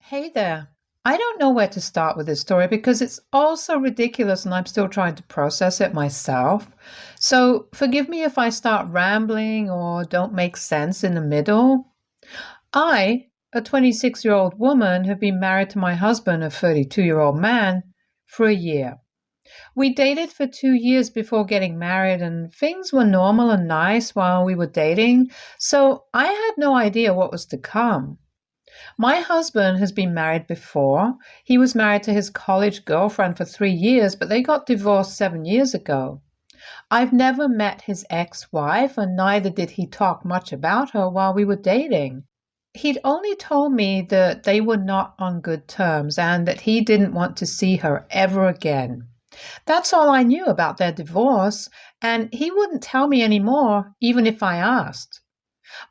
Hey there. I don't know where to start with this story because it's all so ridiculous and I'm still trying to process it myself. So forgive me if I start rambling or don't make sense in the middle. I, a 26-year-old woman, have been married to my husband, a 32-year-old man, for a year. We dated for 2 years before getting married, and things were normal and nice while we were dating, so I had no idea what was to come. My husband has been married before. He was married to his college girlfriend for 3 years, but they got divorced 7 years ago. I've never met his ex-wife, and neither did he talk much about her while we were dating. He'd only told me that they were not on good terms and that he didn't want to see her ever again. That's all I knew about their divorce, and he wouldn't tell me any more, even if I asked.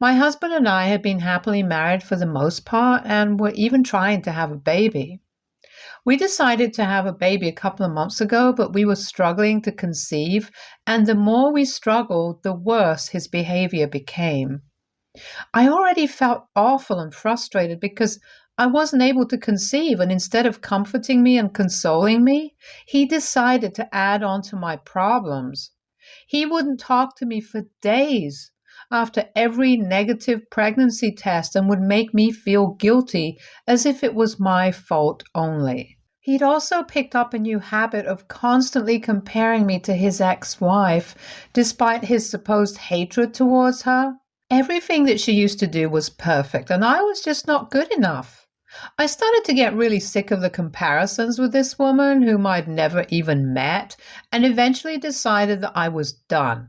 My husband and I had been happily married for the most part and were even trying to have a baby. We decided to have a baby a couple of months ago, but we were struggling to conceive, and the more we struggled, the worse his behavior became. I already felt awful and frustrated because I wasn't able to conceive, and instead of comforting me and consoling me, he decided to add on to my problems. He wouldn't talk to me for days after every negative pregnancy test and would make me feel guilty as if it was my fault only. He'd also picked up a new habit of constantly comparing me to his ex-wife, despite his supposed hatred towards her. Everything that she used to do was perfect, and I was just not good enough. I started to get really sick of the comparisons with this woman whom I'd never even met, and eventually decided that I was done.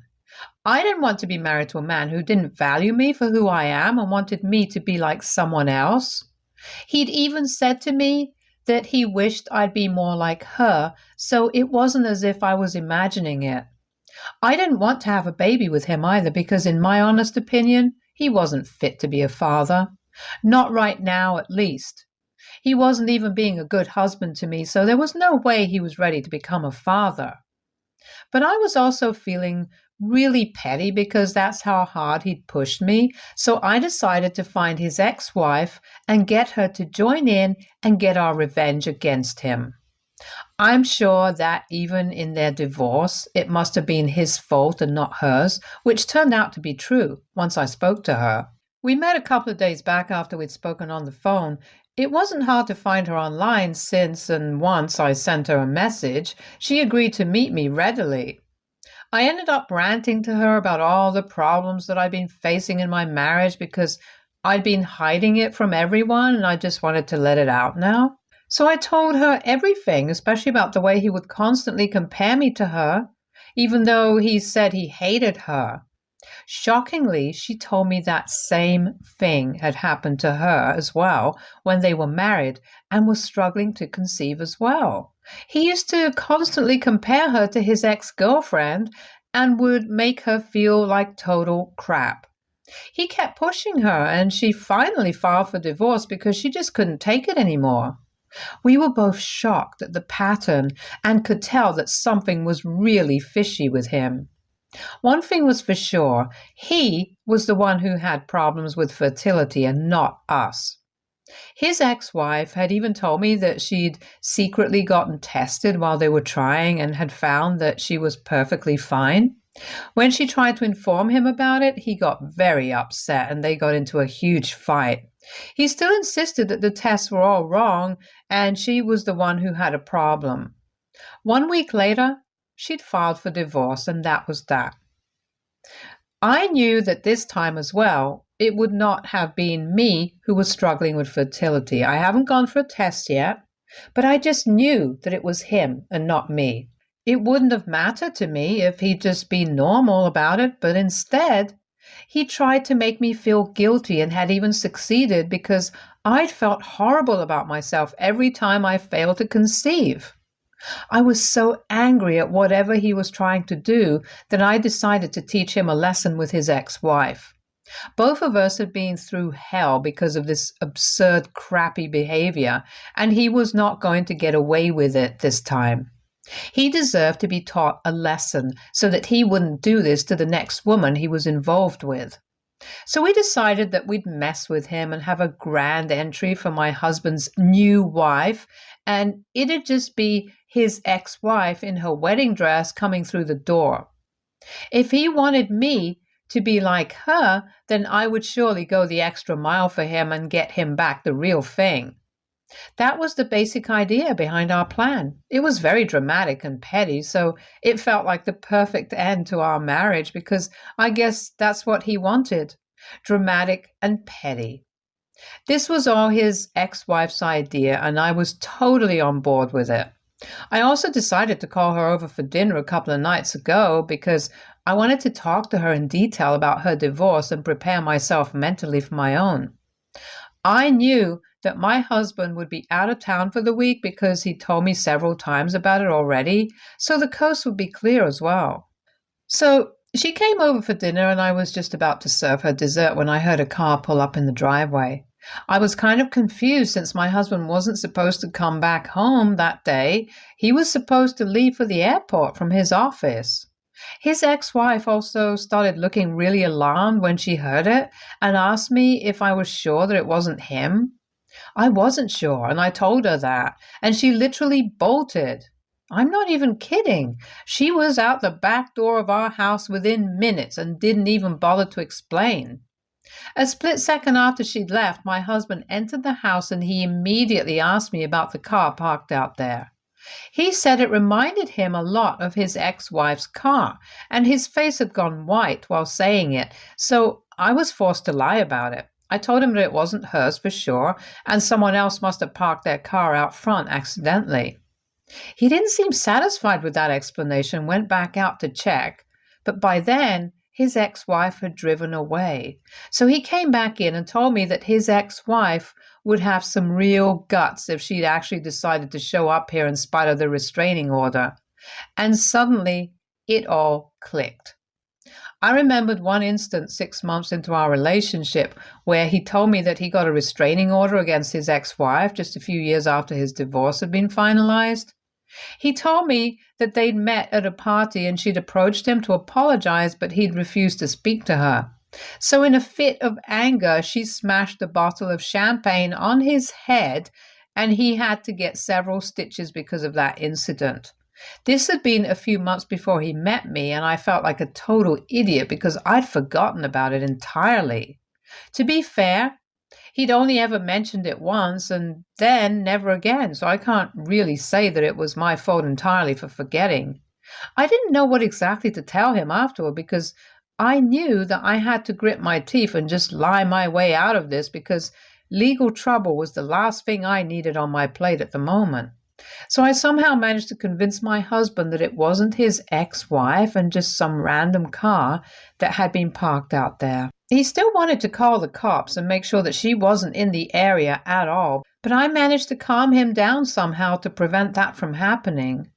I didn't want to be married to a man who didn't value me for who I am and wanted me to be like someone else. He'd even said to me that he wished I'd be more like her, so it wasn't as if I was imagining it. I didn't want to have a baby with him either because, in my honest opinion, he wasn't fit to be a father. Not right now, at least. He wasn't even being a good husband to me, so there was no way he was ready to become a father. But I was also feeling really petty because that's how hard he'd pushed me, so I decided to find his ex-wife and get her to join in and get our revenge against him. I'm sure that even in their divorce, it must have been his fault and not hers, which turned out to be true once I spoke to her. We met a couple of days back after we'd spoken on the phone. It wasn't hard to find her online since, and once I sent her a message, she agreed to meet me readily. I ended up ranting to her about all the problems that I'd been facing in my marriage because I'd been hiding it from everyone and I just wanted to let it out now. So I told her everything, especially about the way he would constantly compare me to her, even though he said he hated her. Shockingly, she told me that same thing had happened to her as well when they were married and was struggling to conceive as well. He used to constantly compare her to his ex-girlfriend and would make her feel like total crap. He kept pushing her and she finally filed for divorce because she just couldn't take it anymore. We were both shocked at the pattern and could tell that something was really fishy with him. One thing was for sure, he was the one who had problems with fertility and not us. His ex-wife had even told me that she'd secretly gotten tested while they were trying and had found that she was perfectly fine. When she tried to inform him about it, he got very upset and they got into a huge fight. He still insisted that the tests were all wrong and she was the one who had a problem. 1 week later, she'd filed for divorce and that was that. I knew that this time as well, it would not have been me who was struggling with fertility. I haven't gone for a test yet, but I just knew that it was him and not me. It wouldn't have mattered to me if he'd just been normal about it, but instead, he tried to make me feel guilty and had even succeeded because I'd felt horrible about myself every time I failed to conceive. I was so angry at whatever he was trying to do that I decided to teach him a lesson with his ex-wife. Both of us had been through hell because of this absurd, crappy behavior, and he was not going to get away with it this time. He deserved to be taught a lesson so that he wouldn't do this to the next woman he was involved with. So we decided that we'd mess with him and have a grand entry for my husband's new wife, and it'd just be his ex-wife in her wedding dress coming through the door. If he wanted me to be like her, then I would surely go the extra mile for him and get him back the real thing. That was the basic idea behind our plan. It was very dramatic and petty, so it felt like the perfect end to our marriage because I guess that's what he wanted. Dramatic and petty. This was all his ex-wife's idea, and I was totally on board with it. I also decided to call her over for dinner a couple of nights ago because I wanted to talk to her in detail about her divorce and prepare myself mentally for my own. I knew that my husband would be out of town for the week because he told me several times about it already, so the coast would be clear as well. So she came over for dinner and I was just about to serve her dessert when I heard a car pull up in the driveway. I was kind of confused since my husband wasn't supposed to come back home that day. He was supposed to leave for the airport from his office. His ex-wife also started looking really alarmed when she heard it and asked me if I was sure that it wasn't him. I wasn't sure, and I told her that, and she literally bolted. I'm not even kidding. She was out the back door of our house within minutes and didn't even bother to explain. A split second after she'd left, my husband entered the house and he immediately asked me about the car parked out there. He said it reminded him a lot of his ex-wife's car, and his face had gone white while saying it, so I was forced to lie about it. I told him that it wasn't hers for sure, and someone else must have parked their car out front accidentally. He didn't seem satisfied with that explanation, went back out to check, but by then his ex-wife had driven away. So he came back in and told me that his ex-wife would have some real guts if she'd actually decided to show up here in spite of the restraining order. And suddenly it all clicked. I remembered one instance 6 months into our relationship where he told me that he got a restraining order against his ex-wife just a few years after his divorce had been finalized. He told me that they'd met at a party and she'd approached him to apologize, but he'd refused to speak to her. So in a fit of anger, she smashed a bottle of champagne on his head, and he had to get several stitches because of that incident. This had been a few months before he met me, and I felt like a total idiot because I'd forgotten about it entirely. To be fair, he'd only ever mentioned it once and then never again, so I can't really say that it was my fault entirely for forgetting. I didn't know what exactly to tell him afterward because I knew that I had to grit my teeth and just lie my way out of this because legal trouble was the last thing I needed on my plate at the moment. So I somehow managed to convince my husband that it wasn't his ex-wife and just some random car that had been parked out there. He still wanted to call the cops and make sure that she wasn't in the area at all, but I managed to calm him down somehow to prevent that from happening.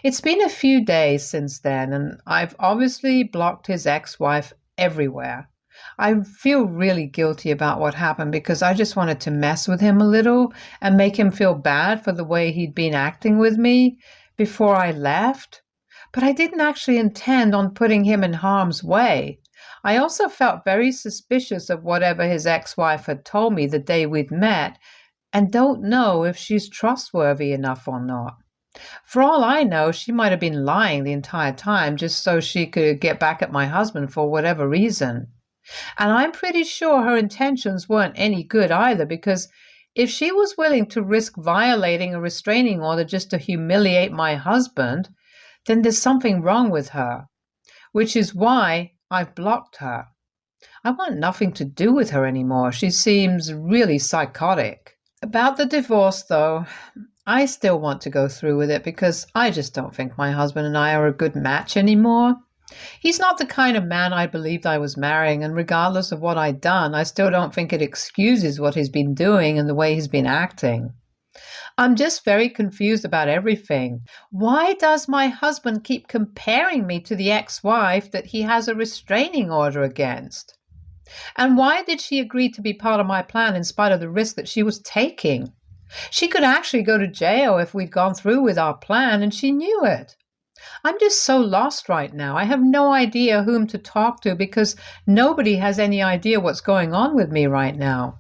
It's been a few days since then, and I've obviously blocked his ex-wife everywhere. I feel really guilty about what happened because I just wanted to mess with him a little and make him feel bad for the way he'd been acting with me before I left. But I didn't actually intend on putting him in harm's way. I also felt very suspicious of whatever his ex-wife had told me the day we'd met, and don't know if she's trustworthy enough or not. For all I know, she might have been lying the entire time just so she could get back at my husband for whatever reason. And I'm pretty sure her intentions weren't any good either, because if she was willing to risk violating a restraining order just to humiliate my husband, then there's something wrong with her, which is why I've blocked her. I want nothing to do with her anymore. She seems really psychotic. About the divorce, though, I still want to go through with it because I just don't think my husband and I are a good match anymore. He's not the kind of man I believed I was marrying, and regardless of what I'd done, I still don't think it excuses what he's been doing and the way he's been acting. I'm just very confused about everything. Why does my husband keep comparing me to the ex-wife that he has a restraining order against? And why did she agree to be part of my plan in spite of the risk that she was taking? She could actually go to jail if we'd gone through with our plan, and she knew it. I'm just so lost right now. I have no idea whom to talk to because nobody has any idea what's going on with me right now.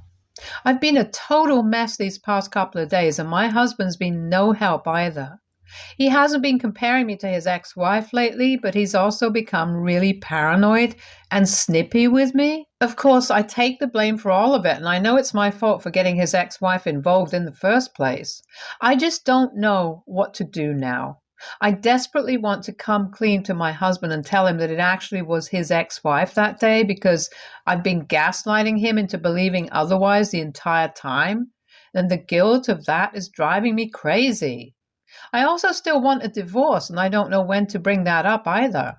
I've been a total mess these past couple of days, and my husband's been no help either. He hasn't been comparing me to his ex-wife lately, but he's also become really paranoid and snippy with me. Of course, I take the blame for all of it, and I know it's my fault for getting his ex-wife involved in the first place. I just don't know what to do now. I desperately want to come clean to my husband and tell him that it actually was his ex-wife that day because I've been gaslighting him into believing otherwise the entire time, and the guilt of that is driving me crazy. I also still want a divorce, and I don't know when to bring that up either.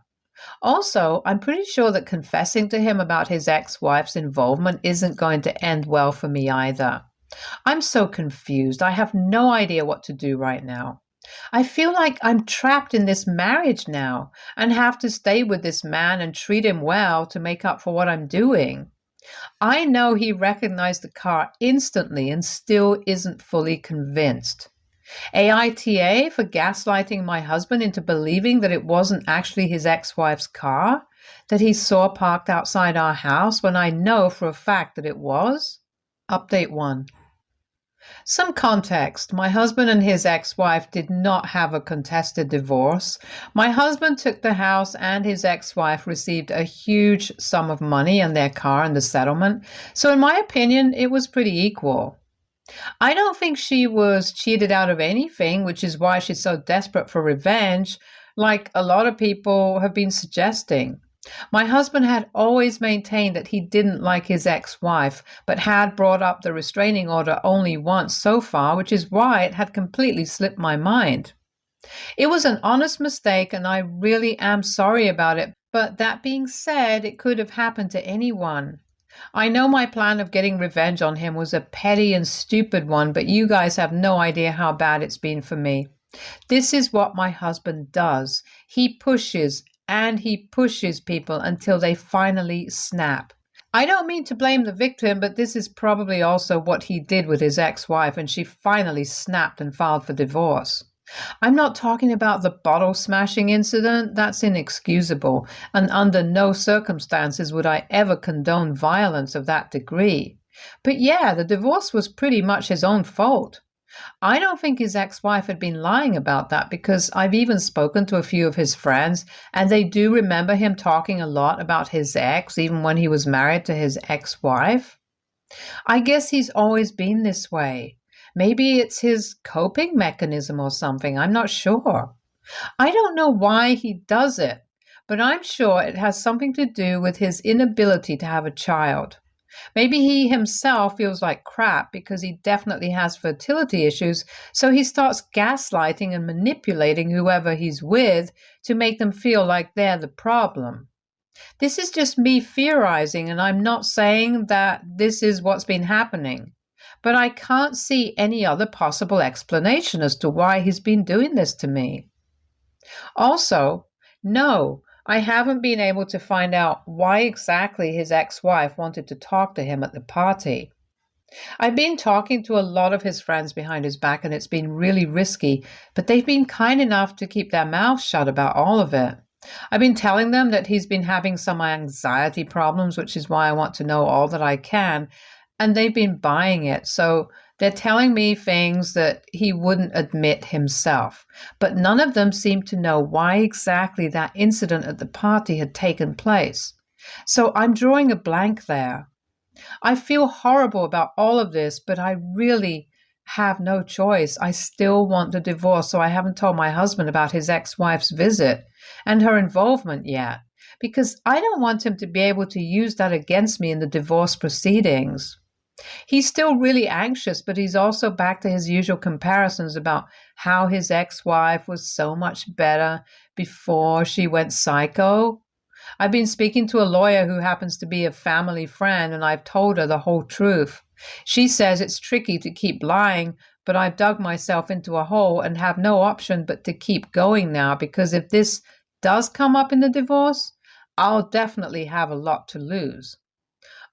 Also, I'm pretty sure that confessing to him about his ex-wife's involvement isn't going to end well for me either. I'm so confused. I have no idea what to do right now. I feel like I'm trapped in this marriage now and have to stay with this man and treat him well to make up for what I'm doing. I know he recognized the car instantly and still isn't fully convinced. AITA for gaslighting my husband into believing that it wasn't actually his ex-wife's car that he saw parked outside our house when I know for a fact that it was. Update 1. Some context. My husband and his ex-wife did not have a contested divorce. My husband took the house and his ex-wife received a huge sum of money and their car in the settlement. So in my opinion, it was pretty equal. I don't think she was cheated out of anything, which is why she's so desperate for revenge, like a lot of people have been suggesting. My husband had always maintained that he didn't like his ex-wife, but had brought up the restraining order only once so far, which is why it had completely slipped my mind. It was an honest mistake, and I really am sorry about it, but that being said, it could have happened to anyone. I know my plan of getting revenge on him was a petty and stupid one, but you guys have no idea how bad it's been for me. This is what my husband does. He pushes and he pushes people until they finally snap. I don't mean to blame the victim, but this is probably also what he did with his ex-wife, and she finally snapped and filed for divorce. I'm not talking about the bottle smashing incident. That's inexcusable, and under no circumstances would I ever condone violence of that degree. But yeah, the divorce was pretty much his own fault. I don't think his ex-wife had been lying about that because I've even spoken to a few of his friends, and they do remember him talking a lot about his ex, even when he was married to his ex-wife. I guess he's always been this way. Maybe it's his coping mechanism or something. I'm not sure. I don't know why he does it, but I'm sure it has something to do with his inability to have a child. Maybe he himself feels like crap because he definitely has fertility issues, so he starts gaslighting and manipulating whoever he's with to make them feel like they're the problem. This is just me theorizing, and I'm not saying that this is what's been happening. But I can't see any other possible explanation as to why he's been doing this to me. Also, no, I haven't been able to find out why exactly his ex-wife wanted to talk to him at the party. I've been talking to a lot of his friends behind his back, and it's been really risky, but they've been kind enough to keep their mouths shut about all of it. I've been telling them that he's been having some anxiety problems, which is why I want to know all that I can, and they've been buying it. So they're telling me things that he wouldn't admit himself. But none of them seem to know why exactly that incident at the party had taken place. So I'm drawing a blank there. I feel horrible about all of this, but I really have no choice. I still want the divorce, so I haven't told my husband about his ex-wife's visit and her involvement yet, because I don't want him to be able to use that against me in the divorce proceedings. He's still really anxious, but he's also back to his usual comparisons about how his ex-wife was so much better before she went psycho. I've been speaking to a lawyer who happens to be a family friend, and I've told her the whole truth. She says it's tricky to keep lying, but I've dug myself into a hole and have no option but to keep going now, because if this does come up in the divorce, I'll definitely have a lot to lose.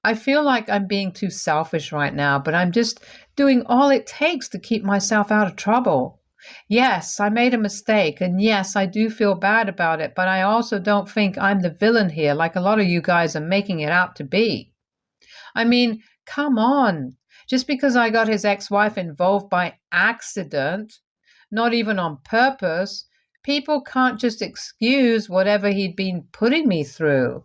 I feel like I'm being too selfish right now, but I'm just doing all it takes to keep myself out of trouble. Yes, I made a mistake, and yes, I do feel bad about it, but I also don't think I'm the villain here like a lot of you guys are making it out to be. I mean, come on. Just because I got his ex-wife involved by accident, not even on purpose, people can't just excuse whatever he'd been putting me through.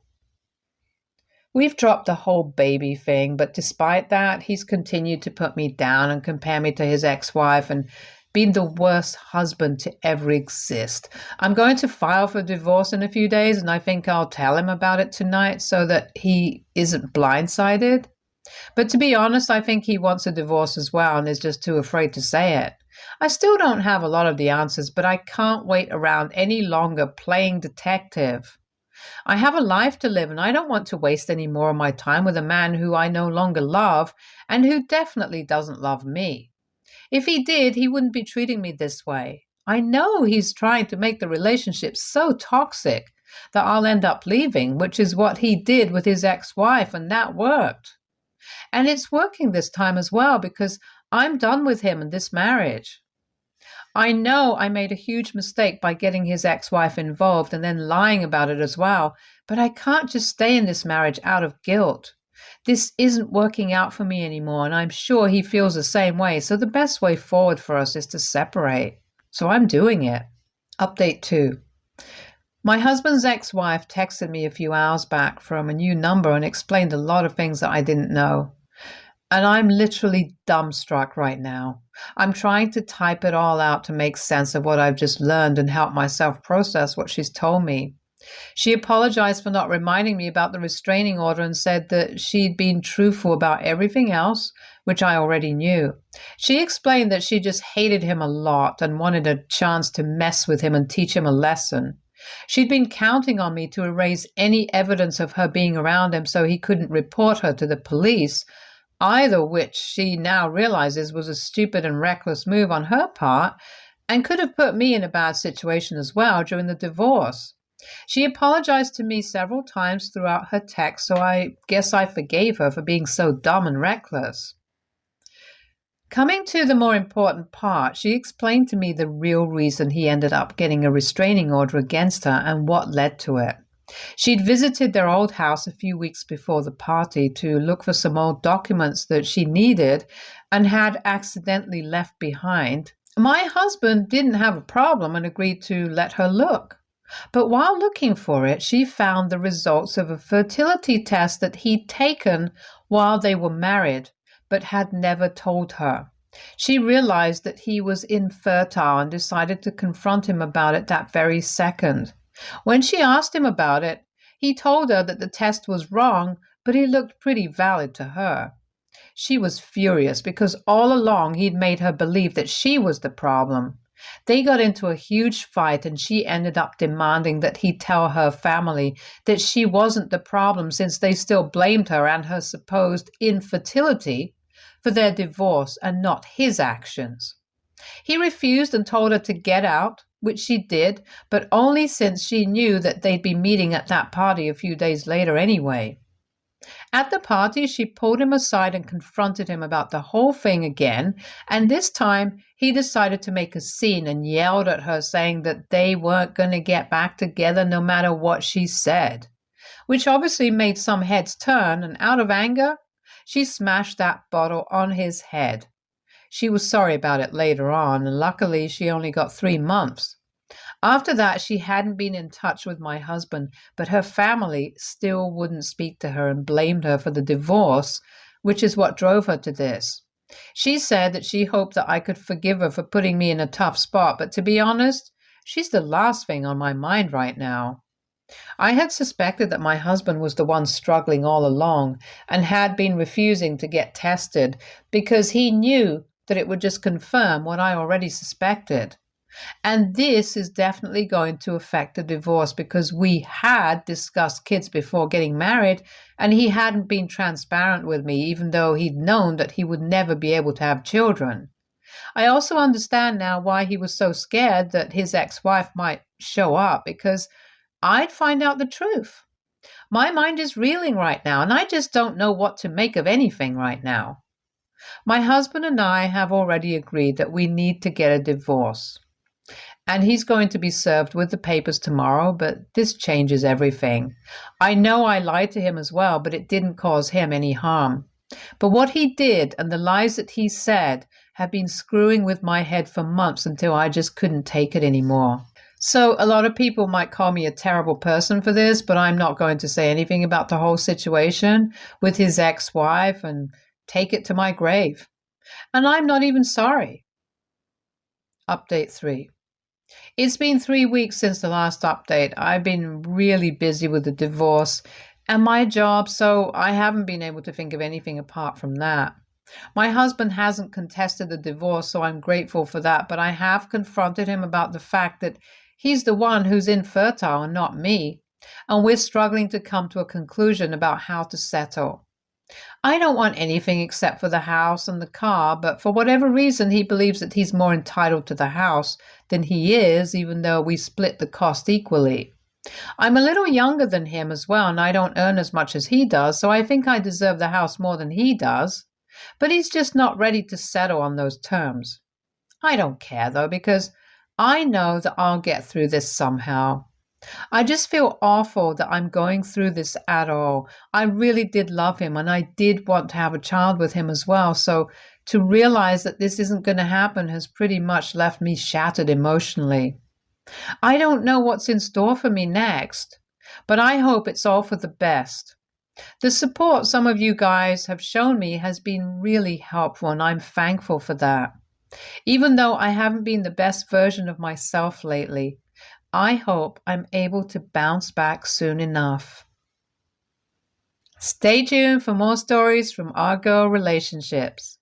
We've dropped the whole baby thing, but despite that, he's continued to put me down and compare me to his ex-wife and been the worst husband to ever exist. I'm going to file for divorce in a few days, and I think I'll tell him about it tonight so that he isn't blindsided. But to be honest, I think he wants a divorce as well and is just too afraid to say it. I still don't have a lot of the answers, but I can't wait around any longer playing detective. I have a life to live, and I don't want to waste any more of my time with a man who I no longer love and who definitely doesn't love me. If he did, he wouldn't be treating me this way. I know he's trying to make the relationship so toxic that I'll end up leaving, which is what he did with his ex-wife, and that worked. And it's working this time as well because I'm done with him and this marriage. I know I made a huge mistake by getting his ex-wife involved and then lying about it as well, but I can't just stay in this marriage out of guilt. This isn't working out for me anymore, and I'm sure he feels the same way, so the best way forward for us is to separate. So I'm doing it. Update 2. My husband's ex-wife texted me a few hours back from a new number and explained a lot of things that I didn't know. And I'm literally dumbstruck right now. I'm trying to type it all out to make sense of what I've just learned and help myself process what she's told me. She apologized for not reminding me about the restraining order and said that she'd been truthful about everything else, which I already knew. She explained that she just hated him a lot and wanted a chance to mess with him and teach him a lesson. She'd been counting on me to erase any evidence of her being around him so he couldn't report her to the police, either which she now realizes was a stupid and reckless move on her part and could have put me in a bad situation as well during the divorce. She apologized to me several times throughout her text, so I guess I forgave her for being so dumb and reckless. Coming to the more important part, she explained to me the real reason he ended up getting a restraining order against her and what led to it. She'd visited their old house a few weeks before the party to look for some old documents that she needed and had accidentally left behind. My husband didn't have a problem and agreed to let her look. But while looking for it, she found the results of a fertility test that he'd taken while they were married, but had never told her. She realized that he was infertile and decided to confront him about it that very second. When she asked him about it, he told her that the test was wrong, but he looked pretty valid to her. She was furious because all along he'd made her believe that she was the problem. They got into a huge fight, and she ended up demanding that he tell her family that she wasn't the problem since they still blamed her and her supposed infertility for their divorce and not his actions. He refused and told her to get out, which she did, but only since she knew that they'd be meeting at that party a few days later anyway. At the party, she pulled him aside and confronted him about the whole thing again, and this time he decided to make a scene and yelled at her, saying that they weren't going to get back together no matter what she said, which obviously made some heads turn, and out of anger, she smashed that bottle on his head. She was sorry about it later on, and luckily she only got 3 months. After that, she hadn't been in touch with my husband, but her family still wouldn't speak to her and blamed her for the divorce, which is what drove her to this. She said that she hoped that I could forgive her for putting me in a tough spot, but to be honest, she's the last thing on my mind right now. I had suspected that my husband was the one struggling all along and had been refusing to get tested because he knew that it would just confirm what I already suspected. And this is definitely going to affect the divorce because we had discussed kids before getting married and he hadn't been transparent with me, even though he'd known that he would never be able to have children. I also understand now why he was so scared that his ex-wife might show up, because I'd find out the truth. My mind is reeling right now, and I just don't know what to make of anything right now. My husband and I have already agreed that we need to get a divorce. And he's going to be served with the papers tomorrow, but this changes everything. I know I lied to him as well, but it didn't cause him any harm. But what he did and the lies that he said have been screwing with my head for months until I just couldn't take it anymore. So a lot of people might call me a terrible person for this, but I'm not going to say anything about the whole situation with his ex-wife and take it to my grave. And I'm not even sorry. Update 3. It's been 3 weeks since the last update. I've been really busy with the divorce and my job, so I haven't been able to think of anything apart from that. My husband hasn't contested the divorce, so I'm grateful for that, but I have confronted him about the fact that he's the one who's infertile and not me, and we're struggling to come to a conclusion about how to settle. I don't want anything except for the house and the car, but for whatever reason, he believes that he's more entitled to the house than he is, even though we split the cost equally. I'm a little younger than him as well, and I don't earn as much as he does, so I think I deserve the house more than he does. But he's just not ready to settle on those terms. I don't care, though, because I know that I'll get through this somehow. I just feel awful that I'm going through this at all. I really did love him, and I did want to have a child with him as well, so to realize that this isn't going to happen has pretty much left me shattered emotionally. I don't know what's in store for me next, but I hope it's all for the best. The support some of you guys have shown me has been really helpful, and I'm thankful for that. Even though I haven't been the best version of myself lately, I hope I'm able to bounce back soon enough. Stay tuned for more stories from our girl relationships.